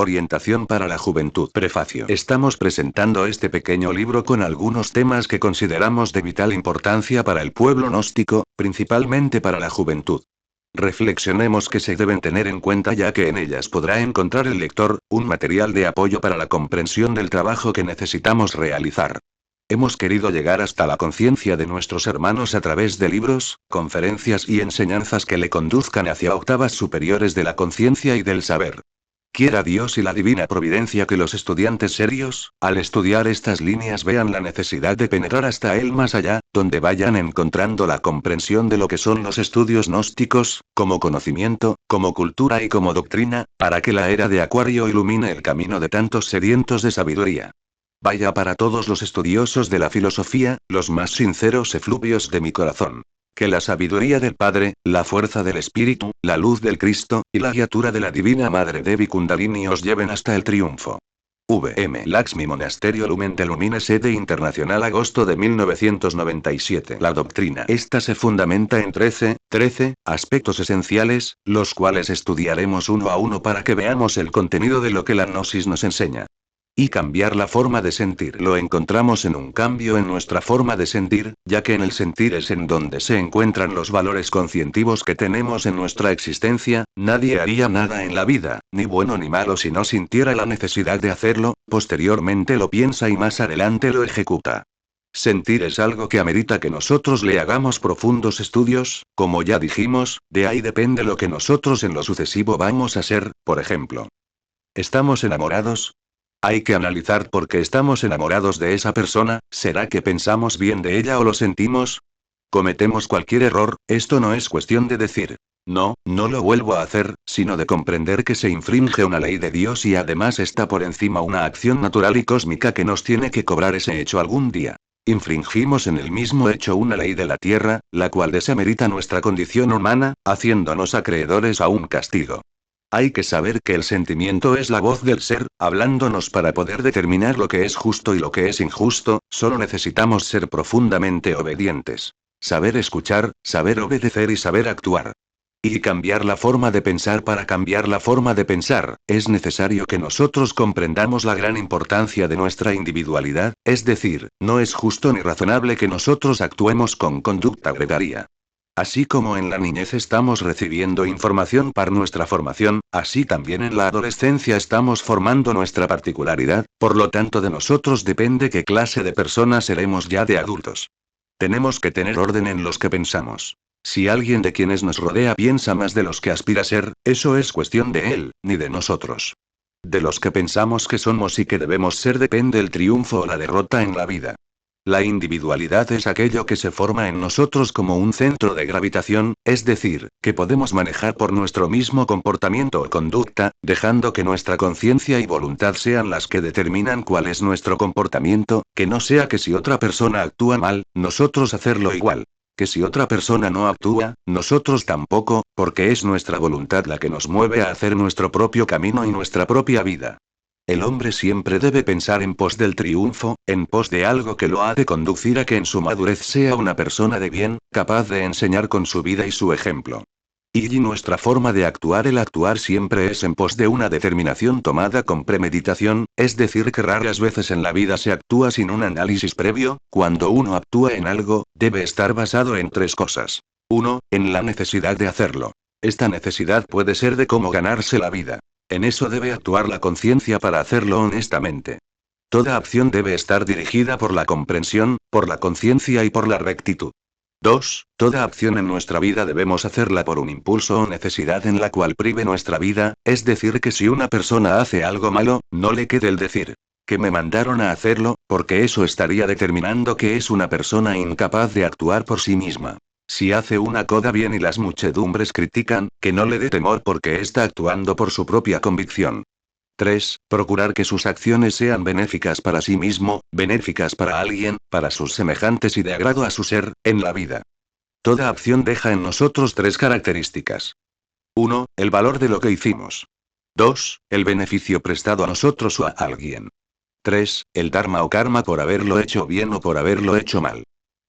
Orientación para la juventud. Prefacio. Estamos presentando este pequeño libro con algunos temas que consideramos de vital importancia para el pueblo gnóstico, principalmente para la juventud. Reflexionemos que se deben tener en cuenta ya que en ellas podrá encontrar el lector, un material de apoyo para la comprensión del trabajo que necesitamos realizar. Hemos querido llegar hasta la conciencia de nuestros hermanos a través de libros, conferencias y enseñanzas que le conduzcan hacia octavas superiores de la conciencia y del saber. Quiera Dios y la divina providencia que los estudiantes serios, al estudiar estas líneas vean la necesidad de penetrar hasta el más allá, donde vayan encontrando la comprensión de lo que son los estudios gnósticos, como conocimiento, como cultura y como doctrina, para que la era de Acuario ilumine el camino de tantos sedientos de sabiduría. Vaya para todos los estudiosos de la filosofía, los más sinceros efluvios de mi corazón. Que la sabiduría del Padre, la fuerza del Espíritu, la luz del Cristo, y la guiatura de la Divina Madre Devi Kundalini os lleven hasta el triunfo. V.M. Lakshmi Monasterio Lumen de Lumine Sede Internacional agosto de 1997. La doctrina. Esta se fundamenta en 13 aspectos esenciales, los cuales estudiaremos uno a uno para que veamos el contenido de lo que la Gnosis nos enseña. Y cambiar la forma de sentir. Lo encontramos en un cambio en nuestra forma de sentir, ya que en el sentir es en donde se encuentran los valores conscientivos que tenemos en nuestra existencia. Nadie haría nada en la vida, ni bueno ni malo si no sintiera la necesidad de hacerlo, posteriormente lo piensa y más adelante lo ejecuta. Sentir es algo que amerita que nosotros le hagamos profundos estudios, como ya dijimos, de ahí depende lo que nosotros en lo sucesivo vamos a ser, por ejemplo. ¿Estamos enamorados? Hay que analizar por qué estamos enamorados de esa persona. ¿Será que pensamos bien de ella o lo sentimos? Cometemos cualquier error, esto no es cuestión de decir, no lo vuelvo a hacer, sino de comprender que se infringe una ley de Dios y además está por encima una acción natural y cósmica que nos tiene que cobrar ese hecho algún día. Infringimos en el mismo hecho una ley de la tierra, la cual desamerita nuestra condición humana, haciéndonos acreedores a un castigo. Hay que saber que el sentimiento es la voz del ser, hablándonos para poder determinar lo que es justo y lo que es injusto. Solo necesitamos ser profundamente obedientes. Saber escuchar, saber obedecer y saber actuar. Y cambiar la forma de pensar. Para cambiar la forma de pensar, es necesario que nosotros comprendamos la gran importancia de nuestra individualidad, es decir, no es justo ni razonable que nosotros actuemos con conducta gregaria. Así como en la niñez estamos recibiendo información para nuestra formación, así también en la adolescencia estamos formando nuestra particularidad, por lo tanto de nosotros depende qué clase de personas seremos ya de adultos. Tenemos que tener orden en los que pensamos. Si alguien de quienes nos rodea piensa más de los que aspira a ser, eso es cuestión de él, ni de nosotros. De los que pensamos que somos y que debemos ser depende el triunfo o la derrota en la vida. La individualidad es aquello que se forma en nosotros como un centro de gravitación, es decir, que podemos manejar por nuestro mismo comportamiento o conducta, dejando que nuestra conciencia y voluntad sean las que determinan cuál es nuestro comportamiento, que no sea que si otra persona actúa mal, nosotros hacerlo igual. Que si otra persona no actúa, nosotros tampoco, porque es nuestra voluntad la que nos mueve a hacer nuestro propio camino y nuestra propia vida. El hombre siempre debe pensar en pos del triunfo, en pos de algo que lo ha de conducir a que en su madurez sea una persona de bien, capaz de enseñar con su vida y su ejemplo. Y nuestra forma de actuar, el actuar siempre es en pos de una determinación tomada con premeditación, es decir que raras veces en la vida se actúa sin un análisis previo. Cuando uno actúa en algo, debe estar basado en 3 cosas. 1. En la necesidad de hacerlo. Esta necesidad puede ser de cómo ganarse la vida. En eso debe actuar la conciencia para hacerlo honestamente. Toda acción debe estar dirigida por la comprensión, por la conciencia y por la rectitud. 2. Toda acción en nuestra vida debemos hacerla por un impulso o necesidad en la cual prive nuestra vida, es decir que si una persona hace algo malo, no le quede el decir que me mandaron a hacerlo, porque eso estaría determinando que es una persona incapaz de actuar por sí misma. Si hace una cosa bien y las muchedumbres critican, que no le dé temor porque está actuando por su propia convicción. 3. Procurar que sus acciones sean benéficas para sí mismo, benéficas para alguien, para sus semejantes y de agrado a su ser, en la vida. Toda acción deja en nosotros 3 características. 1. El valor de lo que hicimos. 2. El beneficio prestado a nosotros o a alguien. 3. El dharma o karma por haberlo hecho bien o por haberlo hecho mal.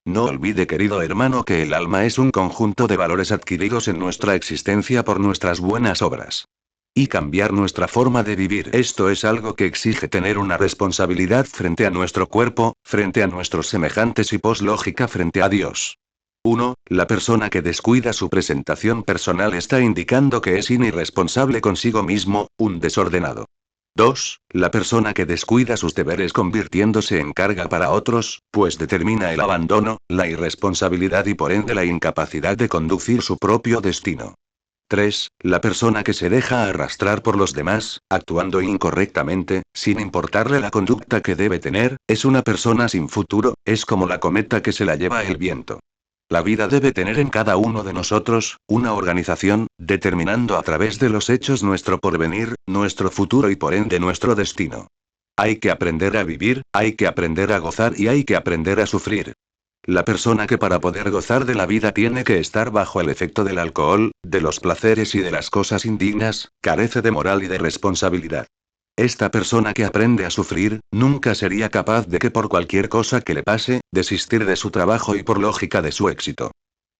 No olvide, querido hermano, que el alma es un conjunto de valores adquiridos en nuestra existencia por nuestras buenas obras. y cambiar nuestra forma de vivir. Esto es algo que exige tener una responsabilidad frente a nuestro cuerpo, frente a nuestros semejantes y poslógica frente a Dios. 1. La persona que descuida su presentación personal está indicando que es irresponsable consigo mismo, un desordenado. 2. La persona que descuida sus deberes convirtiéndose en carga para otros, pues determina el abandono, la irresponsabilidad y por ende la incapacidad de conducir su propio destino. 3. La persona que se deja arrastrar por los demás, actuando incorrectamente, sin importarle la conducta que debe tener, es una persona sin futuro, es como la cometa que se la lleva el viento. La vida debe tener en cada uno de nosotros, una organización, determinando a través de los hechos nuestro porvenir, nuestro futuro y por ende nuestro destino. Hay que aprender a vivir, hay que aprender a gozar y hay que aprender a sufrir. La persona que para poder gozar de la vida tiene que estar bajo el efecto del alcohol, de los placeres y de las cosas indignas, carece de moral y de responsabilidad. Esta persona que aprende a sufrir, nunca sería capaz de que por cualquier cosa que le pase, desistir de su trabajo y por lógica de su éxito.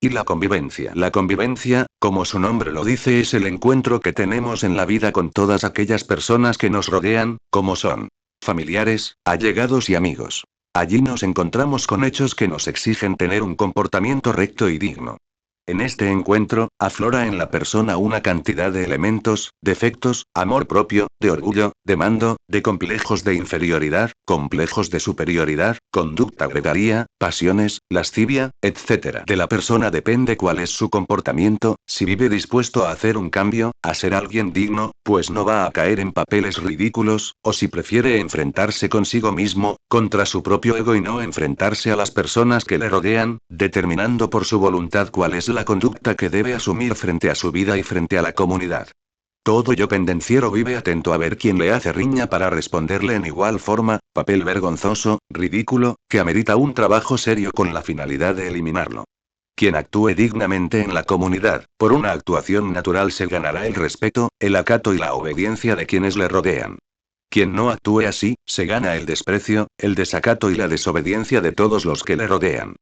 Y la convivencia. La convivencia, como su nombre lo dice, es el encuentro que tenemos en la vida con todas aquellas personas que nos rodean, como son familiares, allegados y amigos. Allí nos encontramos con hechos que nos exigen tener un comportamiento recto y digno. En este encuentro, aflora en la persona una cantidad de elementos, defectos, amor propio, de orgullo, de mando, de complejos de inferioridad, complejos de superioridad, conducta gregaria, pasiones, lascivia, etc. De la persona depende cuál es su comportamiento, si vive dispuesto a hacer un cambio, a ser alguien digno, pues no va a caer en papeles ridículos, o si prefiere enfrentarse consigo mismo, contra su propio ego y no enfrentarse a las personas que le rodean, determinando por su voluntad cuál es la conducta que debe asumir frente a su vida y frente a la comunidad. Todo yo pendenciero vive atento a ver quién le hace riña para responderle en igual forma, papel vergonzoso, ridículo, que amerita un trabajo serio con la finalidad de eliminarlo. Quien actúe dignamente en la comunidad, por una actuación natural se ganará el respeto, el acato y la obediencia de quienes le rodean. Quien no actúe así, se gana el desprecio, el desacato y la desobediencia de todos los que le rodean.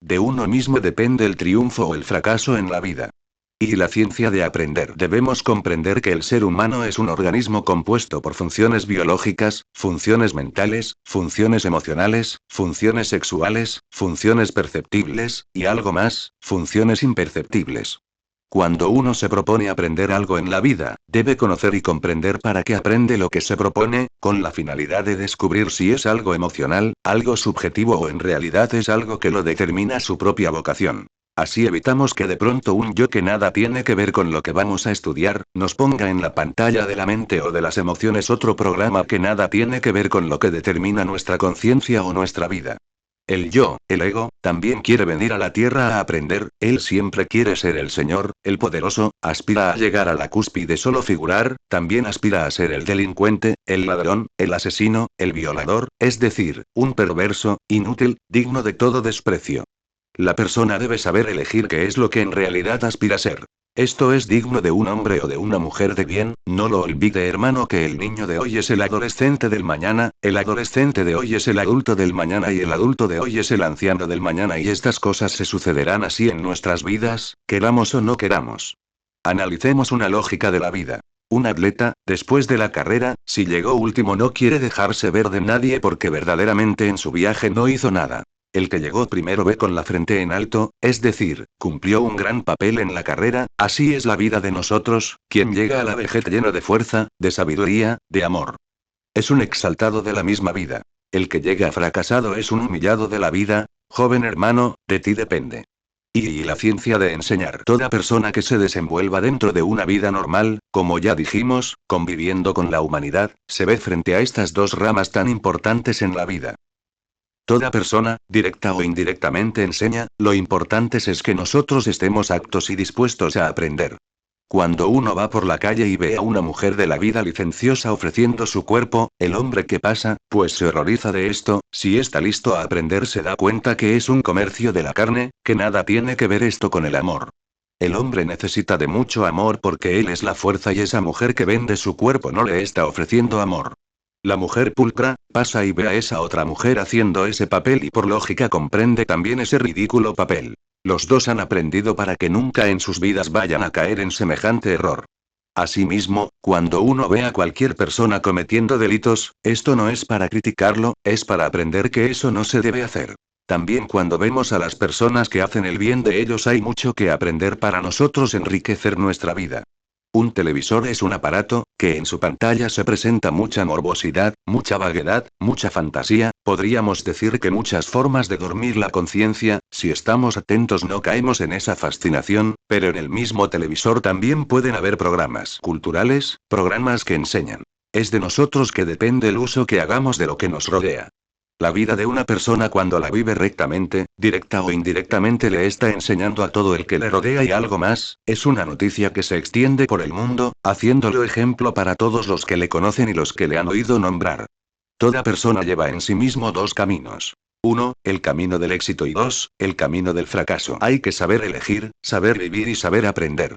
De uno mismo depende el triunfo o el fracaso en la vida. Y la ciencia de aprender. Debemos comprender que el ser humano es un organismo compuesto por funciones biológicas, funciones mentales, funciones emocionales, funciones sexuales, funciones perceptibles, y algo más, funciones imperceptibles. Cuando uno se propone aprender algo en la vida, debe conocer y comprender para qué aprende lo que se propone, con la finalidad de descubrir si es algo emocional, algo subjetivo o en realidad es algo que lo determina su propia vocación. Así evitamos que de pronto un yo que nada tiene que ver con lo que vamos a estudiar, nos ponga en la pantalla de la mente o de las emociones otro programa que nada tiene que ver con lo que determina nuestra conciencia o nuestra vida. El yo, el ego, también quiere venir a la tierra a aprender, él siempre quiere ser el señor, el poderoso, aspira a llegar a la cúspide solo figurar, también aspira a ser el delincuente, el ladrón, el asesino, el violador, es decir, un perverso, inútil, digno de todo desprecio. La persona debe saber elegir qué es lo que en realidad aspira a ser. Esto es digno de un hombre o de una mujer de bien, no lo olvide hermano que el niño de hoy es el adolescente del mañana, el adolescente de hoy es el adulto del mañana y el adulto de hoy es el anciano del mañana y estas cosas se sucederán así en nuestras vidas, queramos o no queramos. Analicemos una lógica de la vida. Un atleta, después de la carrera, si llegó último no quiere dejarse ver de nadie porque verdaderamente en su viaje no hizo nada. El que llegó primero ve con la frente en alto, es decir, cumplió un gran papel en la carrera, así es la vida de nosotros, quien llega a la vejez lleno de fuerza, de sabiduría, de amor. Es un exaltado de la misma vida. El que llega fracasado es un humillado de la vida, joven hermano, de ti depende. Y la ciencia de enseñar. Toda persona que se desenvuelva dentro de una vida normal, como ya dijimos, conviviendo con la humanidad, se ve frente a estas dos ramas tan importantes en la vida. Toda persona, directa o indirectamente enseña, lo importante es que nosotros estemos aptos y dispuestos a aprender. Cuando uno va por la calle y ve a una mujer de la vida licenciosa ofreciendo su cuerpo, el hombre que pasa, pues se horroriza de esto, si está listo a aprender se da cuenta que es un comercio de la carne, que nada tiene que ver esto con el amor. El hombre necesita de mucho amor porque él es la fuerza y esa mujer que vende su cuerpo no le está ofreciendo amor. La mujer pulcra, pasa y ve a esa otra mujer haciendo ese papel y por lógica comprende también ese ridículo papel. Los dos han aprendido para que nunca en sus vidas vayan a caer en semejante error. Asimismo, cuando uno ve a cualquier persona cometiendo delitos, esto no es para criticarlo, es para aprender que eso no se debe hacer. También cuando vemos a las personas que hacen el bien de ellos hay mucho que aprender para nosotros enriquecer nuestra vida. Un televisor es un aparato, que en su pantalla se presenta mucha morbosidad, mucha vaguedad, mucha fantasía, podríamos decir que muchas formas de dormir la conciencia, si estamos atentos no caemos en esa fascinación, pero en el mismo televisor también pueden haber programas culturales, programas que enseñan. Es de nosotros que depende el uso que hagamos de lo que nos rodea. La vida de una persona cuando la vive rectamente, directa o indirectamente le está enseñando a todo el que le rodea y algo más, es una noticia que se extiende por el mundo, haciéndolo ejemplo para todos los que le conocen y los que le han oído nombrar. Toda persona lleva en sí mismo dos caminos. 1, el camino del éxito y 2, el camino del fracaso. Hay que saber elegir, saber vivir y saber aprender.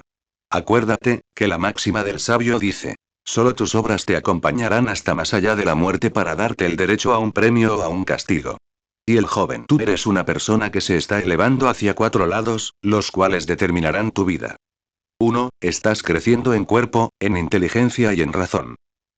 Acuérdate, que la máxima del sabio dice: solo tus obras te acompañarán hasta más allá de la muerte para darte el derecho a un premio o a un castigo. Y el joven, tú eres una persona que se está elevando hacia 4 lados, los cuales determinarán tu vida. 1, estás creciendo en cuerpo, en inteligencia y en razón.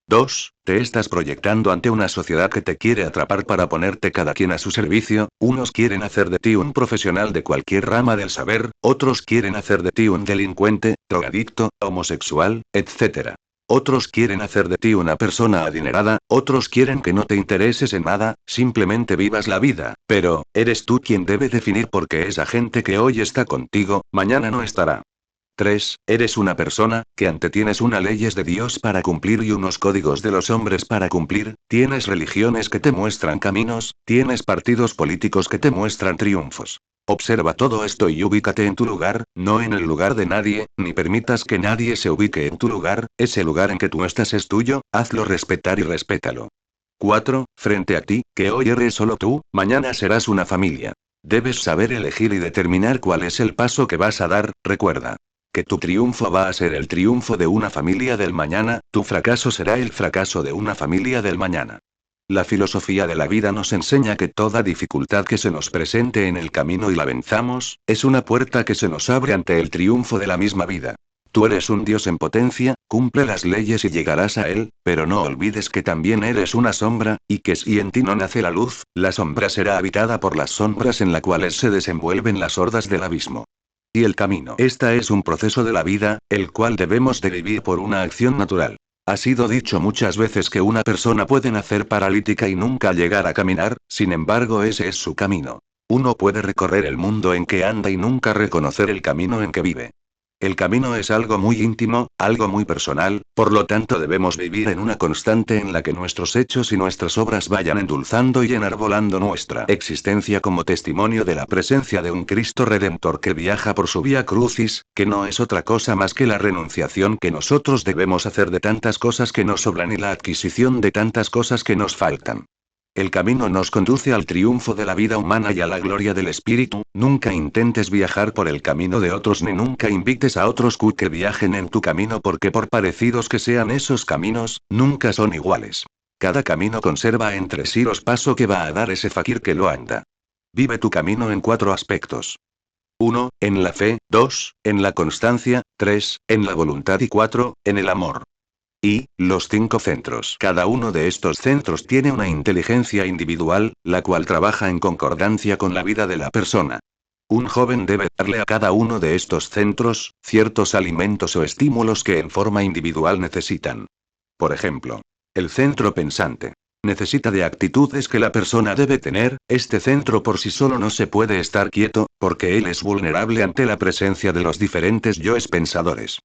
2, te estás proyectando ante una sociedad que te quiere atrapar para ponerte cada quien a su servicio, unos quieren hacer de ti un profesional de cualquier rama del saber, otros quieren hacer de ti un delincuente, drogadicto, homosexual, etc. Otros quieren hacer de ti una persona adinerada, otros quieren que no te intereses en nada, simplemente vivas la vida, pero, eres tú quien debe definir porque esa gente que hoy está contigo, mañana no estará. 3. Eres una persona, que ante tienes unas leyes de Dios para cumplir y unos códigos de los hombres para cumplir, tienes religiones que te muestran caminos, tienes partidos políticos que te muestran triunfos. Observa todo esto y ubícate en tu lugar, no en el lugar de nadie, ni permitas que nadie se ubique en tu lugar, ese lugar en que tú estás es tuyo, hazlo respetar y respétalo. 4. Frente a ti, que hoy eres solo tú, mañana serás una familia. Debes saber elegir y determinar cuál es el paso que vas a dar, recuerda. Que tu triunfo va a ser el triunfo de una familia del mañana, tu fracaso será el fracaso de una familia del mañana. La filosofía de la vida nos enseña que toda dificultad que se nos presente en el camino y la venzamos, es una puerta que se nos abre ante el triunfo de la misma vida. Tú eres un Dios en potencia, cumple las leyes y llegarás a él, pero no olvides que también eres una sombra, y que si en ti no nace la luz, la sombra será habitada por las sombras en las cuales se desenvuelven las hordas del abismo. Y el camino. Esta es un proceso de la vida, el cual debemos de vivir por una acción natural. Ha sido dicho muchas veces que una persona puede nacer paralítica y nunca llegar a caminar, sin embargo ese es su camino. Uno puede recorrer el mundo en que anda y nunca reconocer el camino en que vive. El camino es algo muy íntimo, algo muy personal, por lo tanto debemos vivir en una constante en la que nuestros hechos y nuestras obras vayan endulzando y enarbolando nuestra existencia como testimonio de la presencia de un Cristo Redentor que viaja por su vía crucis, que no es otra cosa más que la renunciación que nosotros debemos hacer de tantas cosas que nos sobran y la adquisición de tantas cosas que nos faltan. El camino nos conduce al triunfo de la vida humana y a la gloria del espíritu, nunca intentes viajar por el camino de otros ni nunca invites a otros que viajen en tu camino porque por parecidos que sean esos caminos, nunca son iguales. Cada camino conserva entre sí los pasos que va a dar ese fakir que lo anda. Vive tu camino en 4 aspectos. 1, en la fe, 2, en la constancia, 3, en la voluntad y 4, en el amor. Y, los 5 centros. Cada uno de estos centros tiene una inteligencia individual, la cual trabaja en concordancia con la vida de la persona. Un joven debe darle a cada uno de estos centros, ciertos alimentos o estímulos que en forma individual necesitan. Por ejemplo, el centro pensante. Necesita de actitudes que la persona debe tener, este centro por sí solo no se puede estar quieto, porque él es vulnerable ante la presencia de los diferentes yoes pensadores.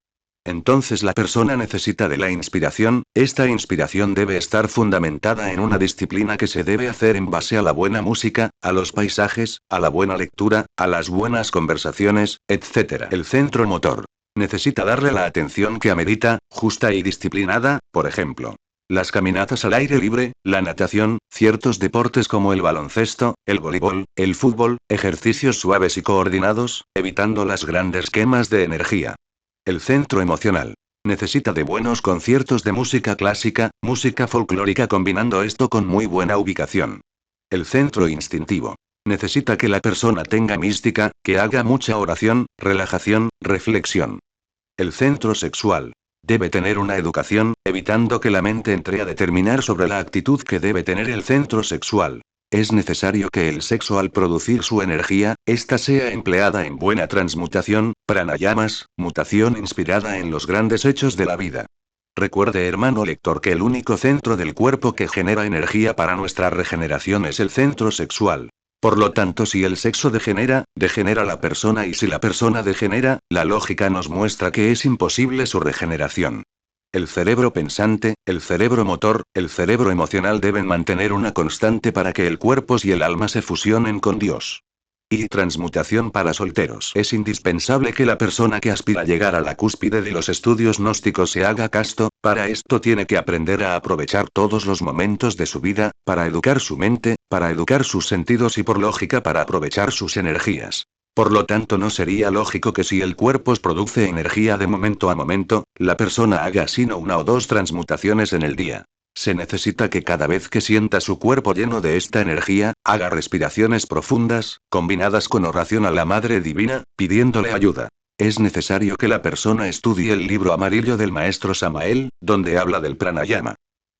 Entonces la persona necesita de la inspiración, esta inspiración debe estar fundamentada en una disciplina que se debe hacer en base a la buena música, a los paisajes, a la buena lectura, a las buenas conversaciones, etc. El centro motor. Necesita darle la atención que amerita, justa y disciplinada, por ejemplo. Las caminatas al aire libre, la natación, ciertos deportes como el baloncesto, el voleibol, el fútbol, ejercicios suaves y coordinados, evitando las grandes quemas de energía. El centro emocional. Necesita de buenos conciertos de música clásica, música folclórica combinando esto con muy buena ubicación. El centro instintivo. Necesita que la persona tenga mística, que haga mucha oración, relajación, reflexión. El centro sexual. Debe tener una educación, evitando que la mente entre a determinar sobre la actitud que debe tener el centro sexual. Es necesario que el sexo al producir su energía, ésta sea empleada en buena transmutación, pranayamas, mutación inspirada en los grandes hechos de la vida. Recuerde, hermano lector, que el único centro del cuerpo que genera energía para nuestra regeneración es el centro sexual. Por lo tanto, si el sexo degenera, degenera la persona, y si la persona degenera, la lógica nos muestra que es imposible su regeneración. El cerebro pensante, el cerebro motor, el cerebro emocional deben mantener una constante para que el cuerpo y el alma se fusionen con Dios. Y transmutación para solteros. Es indispensable que la persona que aspira a llegar a la cúspide de los estudios gnósticos se haga casto. Para esto tiene que aprender a aprovechar todos los momentos de su vida, para educar su mente, para educar sus sentidos y por lógica para aprovechar sus energías. Por lo tanto, no sería lógico que si el cuerpo produce energía de momento a momento, la persona haga sino una o dos transmutaciones en el día. Se necesita que cada vez que sienta su cuerpo lleno de esta energía, haga respiraciones profundas, combinadas con oración a la Madre Divina, pidiéndole ayuda. Es necesario que la persona estudie el libro amarillo del maestro Samael, donde habla del pranayama.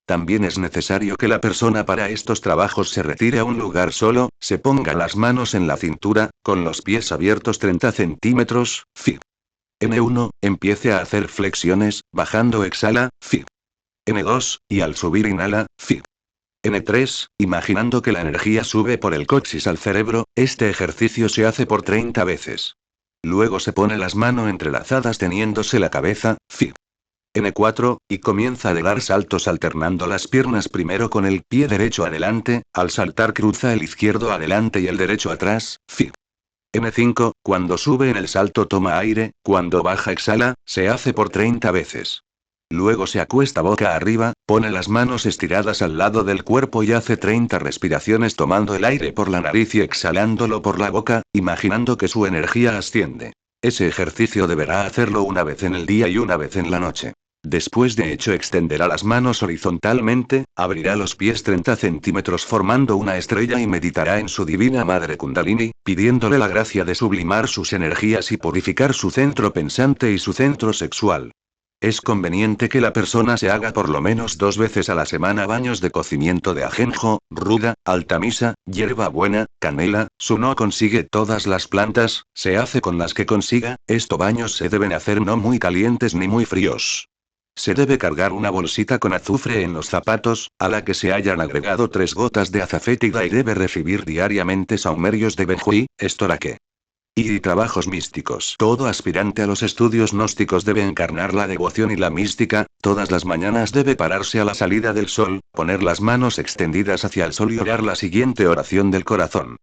También es necesario que la persona para estos trabajos se retire a un lugar solo, se ponga las manos en la cintura, con los pies abiertos 30 centímetros, fib. N1, empiece a hacer flexiones, bajando exhala, fib. N2, y al subir inhala, fib. N3, imaginando que la energía sube por el coxis al cerebro, este ejercicio se hace por 30 veces. Luego se pone las manos entrelazadas teniéndose la cabeza, fib. N4, y comienza a dar saltos alternando las piernas primero con el pie derecho adelante, al saltar cruza el izquierdo adelante y el derecho atrás, fib. N5, cuando sube en el salto toma aire, cuando baja exhala, se hace por 30 veces. Luego se acuesta boca arriba, pone las manos estiradas al lado del cuerpo y hace 30 respiraciones tomando el aire por la nariz y exhalándolo por la boca, imaginando que su energía asciende. Ese ejercicio deberá hacerlo una vez en el día y una vez en la noche. Después de hecho extenderá las manos horizontalmente, abrirá los pies 30 centímetros formando una estrella y meditará en su divina madre Kundalini, pidiéndole la gracia de sublimar sus energías y purificar su centro pensante y su centro sexual. Es conveniente que la persona se haga por lo menos 2 veces a la semana baños de cocimiento de ajenjo, ruda, altamisa, hierbabuena, canela. Si no consigue todas las plantas, se hace con las que consiga. Estos baños se deben hacer no muy calientes ni muy fríos. Se debe cargar una bolsita con azufre en los zapatos, a la que se hayan agregado 3 gotas de azafetida y debe recibir diariamente saumerios de benjuí, estoraque. Y trabajos místicos. Todo aspirante a los estudios gnósticos debe encarnar la devoción y la mística. Todas las mañanas debe pararse a la salida del sol, poner las manos extendidas hacia el sol y orar la siguiente oración del corazón.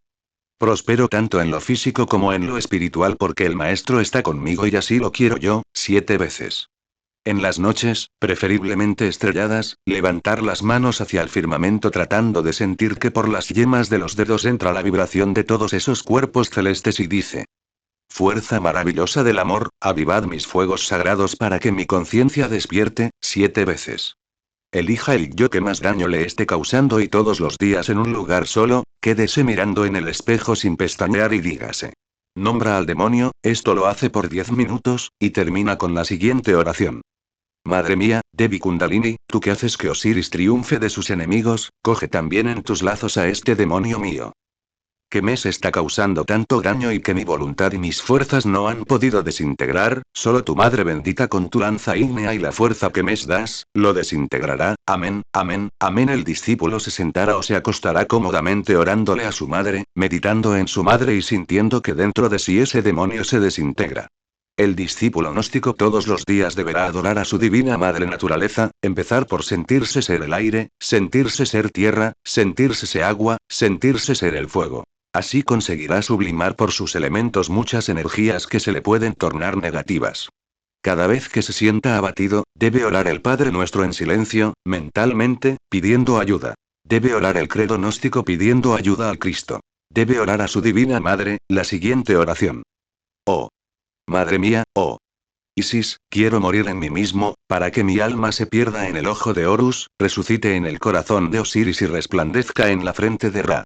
Prospero tanto en lo físico como en lo espiritual porque el Maestro está conmigo y así lo quiero yo, 7 veces. En las noches, preferiblemente estrelladas, levantar las manos hacia el firmamento tratando de sentir que por las yemas de los dedos entra la vibración de todos esos cuerpos celestes y dice: fuerza maravillosa del amor, avivad mis fuegos sagrados para que mi conciencia despierte, 7 veces. Elija el yo que más daño le esté causando y todos los días en un lugar solo, quédese mirando en el espejo sin pestañear y dígase: nombra al demonio. Esto lo hace por 10 minutos, y termina con la siguiente oración. Madre mía, Devi Kundalini, tú que haces que Osiris triunfe de sus enemigos, coge también en tus lazos a este demonio mío. Que me está causando tanto daño y que mi voluntad y mis fuerzas no han podido desintegrar, solo tu madre bendita con tu lanza ígnea y la fuerza que me das, lo desintegrará. Amén, amén, amén. El discípulo se sentará o se acostará cómodamente orándole a su madre, meditando en su madre y sintiendo que dentro de sí ese demonio se desintegra. El discípulo gnóstico todos los días deberá adorar a su divina madre naturaleza, empezar por sentirse ser el aire, sentirse ser tierra, sentirse ser agua, sentirse ser el fuego. Así conseguirá sublimar por sus elementos muchas energías que se le pueden tornar negativas. Cada vez que se sienta abatido, debe orar el Padre Nuestro en silencio, mentalmente, pidiendo ayuda. Debe orar el credo gnóstico pidiendo ayuda al Cristo. Debe orar a su divina madre, la siguiente oración. Oh. Madre mía, oh Isis, quiero morir en mí mismo, para que mi alma se pierda en el ojo de Horus, resucite en el corazón de Osiris y resplandezca en la frente de Ra.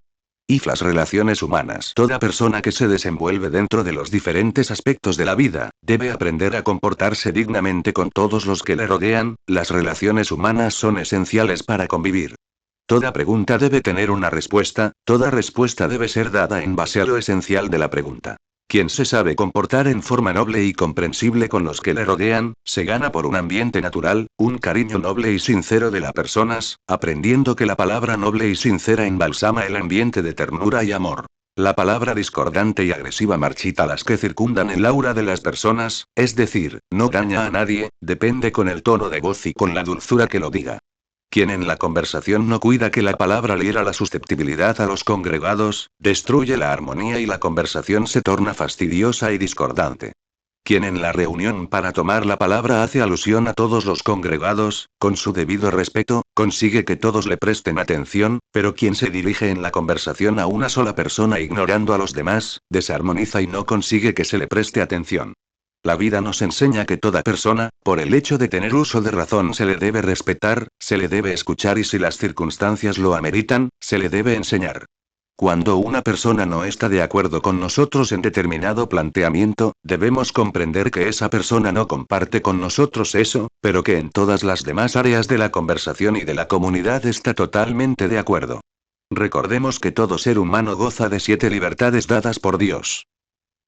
Y las relaciones humanas. Toda persona que se desenvuelve dentro de los diferentes aspectos de la vida, debe aprender a comportarse dignamente con todos los que le rodean. Las relaciones humanas son esenciales para convivir. Toda pregunta debe tener una respuesta, toda respuesta debe ser dada en base a lo esencial de la pregunta. Quien se sabe comportar en forma noble y comprensible con los que le rodean, se gana por un ambiente natural, un cariño noble y sincero de las personas, aprendiendo que la palabra noble y sincera embalsama el ambiente de ternura y amor. La palabra discordante y agresiva marchita las que circundan el aura de las personas, es decir, no daña a nadie, depende con el tono de voz y con la dulzura que lo diga. Quien en la conversación no cuida que la palabra hiera la susceptibilidad a los congregados, destruye la armonía y la conversación se torna fastidiosa y discordante. Quien en la reunión para tomar la palabra hace alusión a todos los congregados, con su debido respeto, consigue que todos le presten atención, pero quien se dirige en la conversación a una sola persona ignorando a los demás, desarmoniza y no consigue que se le preste atención. La vida nos enseña que toda persona, por el hecho de tener uso de razón, se le debe respetar, se le debe escuchar y si las circunstancias lo ameritan, se le debe enseñar. Cuando una persona no está de acuerdo con nosotros en determinado planteamiento, debemos comprender que esa persona no comparte con nosotros eso, pero que en todas las demás áreas de la conversación y de la comunidad está totalmente de acuerdo. Recordemos que todo ser humano goza de 7 libertades dadas por Dios.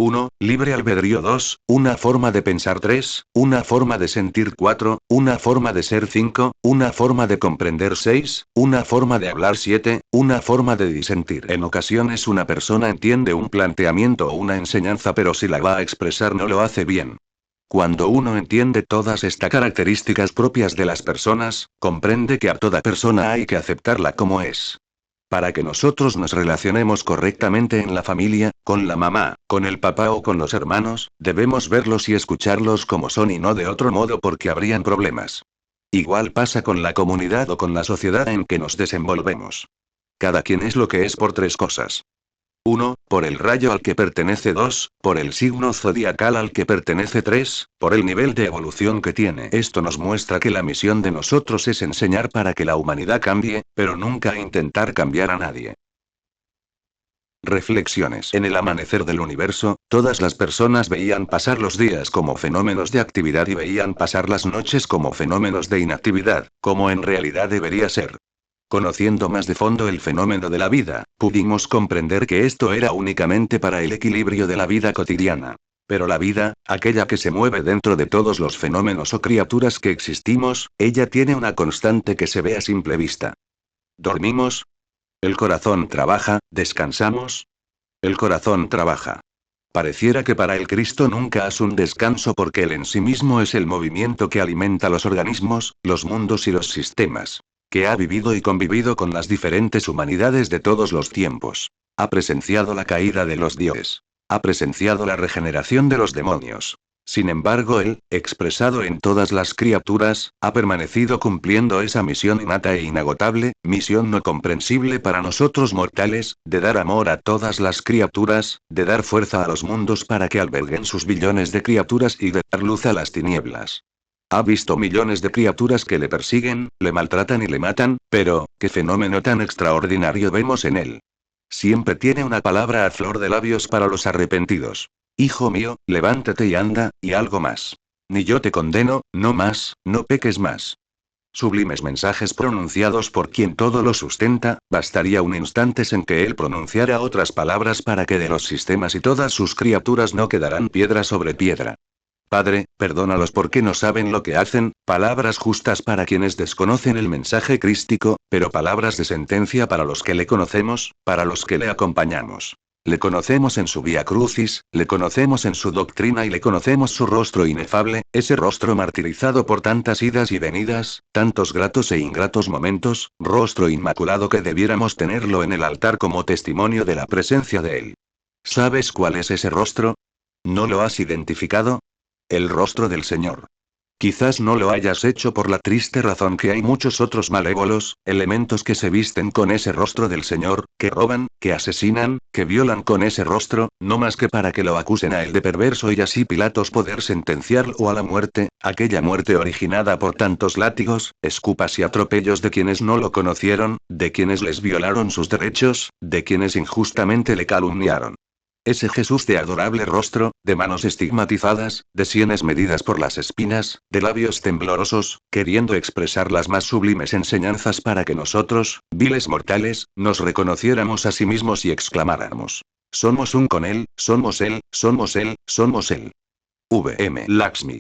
1. Libre albedrío. 2. Una forma de pensar. 3. Una forma de sentir. 4. Una forma de ser. 5. Una forma de comprender. 6. Una forma de hablar. 7. Una forma de disentir. En ocasiones una persona entiende un planteamiento o una enseñanza pero si la va a expresar no lo hace bien. Cuando uno entiende todas estas características propias de las personas, comprende que a toda persona hay que aceptarla como es. Para que nosotros nos relacionemos correctamente en la familia, con la mamá, con el papá o con los hermanos, debemos verlos y escucharlos como son y no de otro modo porque habrían problemas. Igual pasa con la comunidad o con la sociedad en que nos desenvolvemos. Cada quien es lo que es por 3 cosas. 1. Por el rayo al que pertenece. 2. Por el signo zodiacal al que pertenece. 3. Por el nivel de evolución que tiene. Esto nos muestra que la misión de nosotros es enseñar para que la humanidad cambie, pero nunca intentar cambiar a nadie. Reflexiones. En el amanecer del universo, todas las personas veían pasar los días como fenómenos de actividad y veían pasar las noches como fenómenos de inactividad, como en realidad debería ser. Conociendo más de fondo el fenómeno de la vida, pudimos comprender que esto era únicamente para el equilibrio de la vida cotidiana. Pero la vida, aquella que se mueve dentro de todos los fenómenos o criaturas que existimos, ella tiene una constante que se ve a simple vista. ¿Dormimos? ¿El corazón trabaja? ¿Descansamos? El corazón trabaja. Pareciera que para el Cristo nunca es un descanso porque él en sí mismo es el movimiento que alimenta los organismos, los mundos y los sistemas. Que ha vivido y convivido con las diferentes humanidades de todos los tiempos. Ha presenciado la caída de los dioses. Ha presenciado la regeneración de los demonios. Sin embargo, él, expresado en todas las criaturas, ha permanecido cumpliendo esa misión innata e inagotable, misión no comprensible para nosotros mortales, de dar amor a todas las criaturas, de dar fuerza a los mundos para que alberguen sus billones de criaturas y de dar luz a las tinieblas. Ha visto millones de criaturas que le persiguen, le maltratan y le matan, pero, ¿qué fenómeno tan extraordinario vemos en él? Siempre tiene una palabra a flor de labios para los arrepentidos. Hijo mío, levántate y anda, y algo más. Ni yo te condeno, no más, no peques más. Sublimes mensajes pronunciados por quien todo lo sustenta, bastaría un instante en que él pronunciara otras palabras para que de los sistemas y todas sus criaturas no quedarán piedra sobre piedra. Padre, perdónalos porque no saben lo que hacen, palabras justas para quienes desconocen el mensaje crístico, pero palabras de sentencia para los que le conocemos, para los que le acompañamos. Le conocemos en su vía crucis, le conocemos en su doctrina y le conocemos su rostro inefable, ese rostro martirizado por tantas idas y venidas, tantos gratos e ingratos momentos, rostro inmaculado que debiéramos tenerlo en el altar como testimonio de la presencia de él. ¿Sabes cuál es ese rostro? ¿No lo has identificado? El rostro del Señor. Quizás no lo hayas hecho por la triste razón que hay muchos otros malévolos, elementos que se visten con ese rostro del Señor, que roban, que asesinan, que violan con ese rostro, no más que para que lo acusen a él de perverso y así Pilatos poder sentenciarlo a la muerte, aquella muerte originada por tantos látigos, escupas y atropellos de quienes no lo conocieron, de quienes les violaron sus derechos, de quienes injustamente le calumniaron. Ese Jesús de adorable rostro, de manos estigmatizadas, de sienes medidas por las espinas, de labios temblorosos, queriendo expresar las más sublimes enseñanzas para que nosotros, viles mortales, nos reconociéramos a sí mismos y exclamáramos: somos un con él, somos él, somos él, somos él. V. M. Lakshmi.